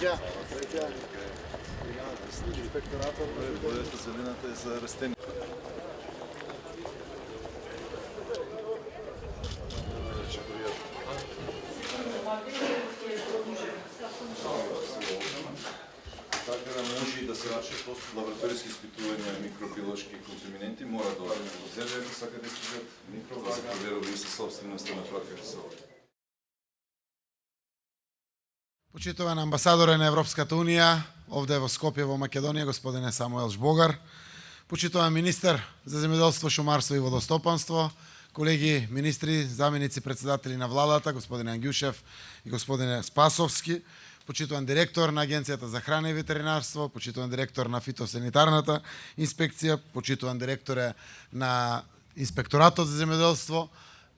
Третя. Инспекторатор. Бъдете зелената е за растения. Така може и да се вършат просто лабораторийски изпитувания микробиологски контаминенти, мора да вземе всяка да изпитат микробиологи, да се проверили със собствеността на пратка са. Почитуван амбасадоре на Европската Унија, овде во Скопје во Македонија, господине Самуел Жбогар, почитуван министер за земјоделство, шумарство и водостопанство, колеги министри, заменици председатели на владата, господин Ангјушев и господине Спасовски, почитуван директор на Агенцијата за храна и ветеринарство, почитуван директор на фитосанитарната инспекција, почитуван директор на Инспекторатот за земјоделство,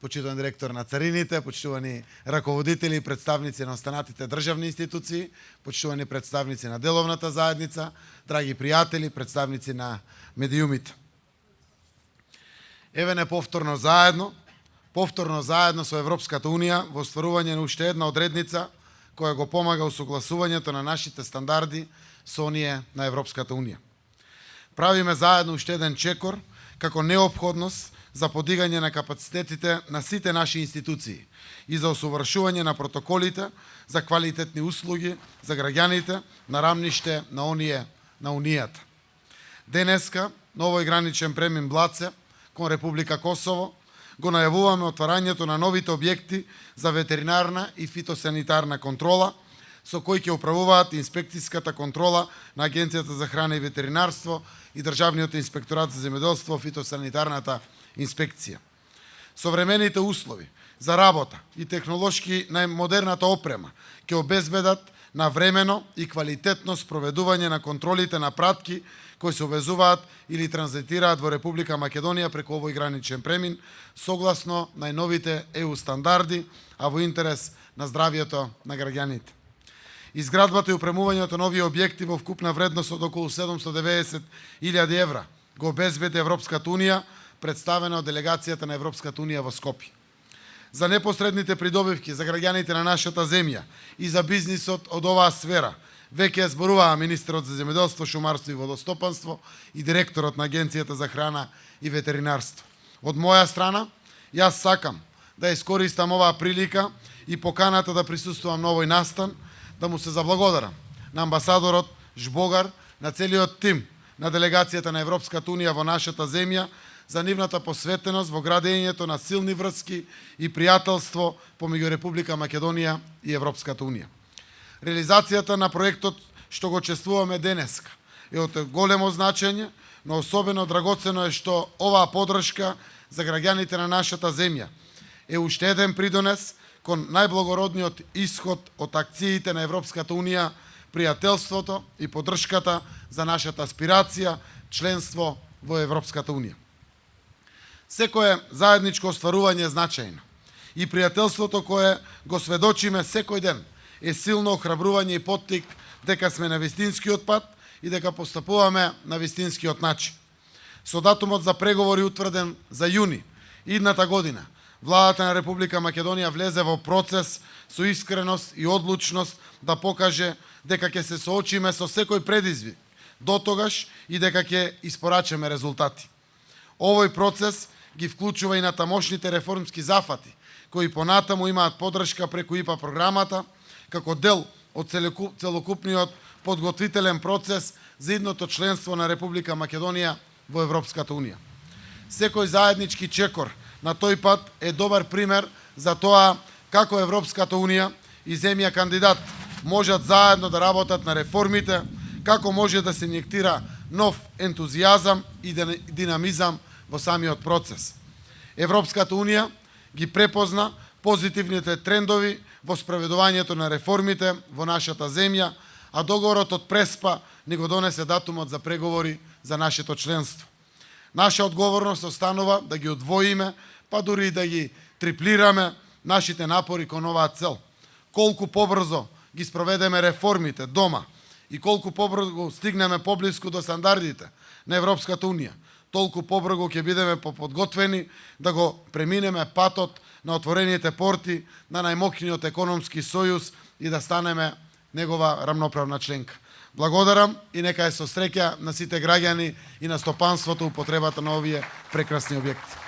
почитуван директор на царините, почитувани раководители и представници на останатите државни институции, почитувани представници на деловната заедница, драги пријатели, представници на медиумите. Еве не повторно заедно со Европската Унија во остварување на уште една одредница која го помага усогласувањето на нашите стандарди со оние на Европската Унија. Правиме заедно уште еден чекор како неопходност за подигање на капацитетите на сите наши институции и за усовршување на протоколите за квалитетни услуги за граѓаните на рамниште на оние на Унијата. Денеска, на овој граничен премин Блаце кон Република Косово, го најавуваме отварањето на новите објекти за ветеринарна и фитосанитарна контрола, со кои ќе управуваат инспекцијската контрола на Агенцијата за храна и ветеринарство и Државниот инспекторат за земјоделство, фитосанитарната инспекција. Современите услови за работа и технолошки најмодерната опрема ќе обезбедат навремено и квалитетно спроведување на контролите на пратки кои се увезуваат или транзитираат во Република Македонија преку овој граничен премин, согласно најновите ЕУ стандарди, а во интерес на здравието на граѓаните. Изградбата и опремувањето на овие објекти во вкупна вредност од околу 790.000 евра го обезбеди Европската Унија, представена од делегацијата на Европската Унија во Скопје. За непосредните придобивки за граѓаните на нашата земја и за бизнисот од оваа сфера веќе зборуваа министерот за земјоделство, шумарство и водостопанство и директорот на Агенцијата за храна и ветеринарство. Од моја страна, јас сакам да искористам оваа прилика и поканата да присуствувам на овој настан, да му се заблагодарам на амбасадорот Жбогар, на целиот тим на делегацијата на Европската Унија во нашата земја за нивната посветеност во градењето на силни врски и пријателство помеѓу Република Македонија и Европската Унија. Реализацијата на проектот што го чествуваме денеска е од големо значење, но особено драгоцено е што оваа поддршка за граѓаните на нашата земја е уште еден придонес кон најблагородниот исход од акциите на Европската Унија, пријателството и поддршката за нашата аспирација, членство во Европската Унија. Секое заедничко остварување е значајно и пријателството кое го сведочиме секој ден е силно охрабрување и поттик дека сме на вистинскиот пат и дека постапуваме на вистинскиот начин. Со датумот за преговори утврден за јуни идната година, владата на Република Македонија влезе во процес со искреност и одлучност да покаже дека ќе се соочиме со секој предизвик дотогаш и дека ќе испорачаме резултати. Овој процес ги вклучува и на тамошните реформски зафати, кои понатаму имаат поддршка преку ИПА програмата, како дел од целокупниот подготвителен процес за идното членство на Република Македонија во Европската Унија. Секој заеднички чекор на тој пат е добар пример за тоа како Европската Унија и земја кандидат можат заедно да работат на реформите, како може да се инјектира нов ентузијазам и динамизам во самиот процес. Европската Унија ги препозна позитивните трендови во спроведувањето на реформите во нашата земја, а договорот од Преспа ни го донесе датумот за преговори за нашето членство. Наша одговорност останува да ги одвоиме, па дури и да ги триплираме нашите напори кон оваа цел. Колку побрзо ги спроведеме реформите дома и колку побрзо стигнеме поблиску до стандардите на Европската Унија, толку побрзо ќе бидеме подготвени да го преминеме патот на отворените порти на најмокниот економски сојуз и да станеме негова рамноправна членка. Благодарам и нека е со среќа на сите граѓани и на стопанството употребата на овие прекрасни објекти.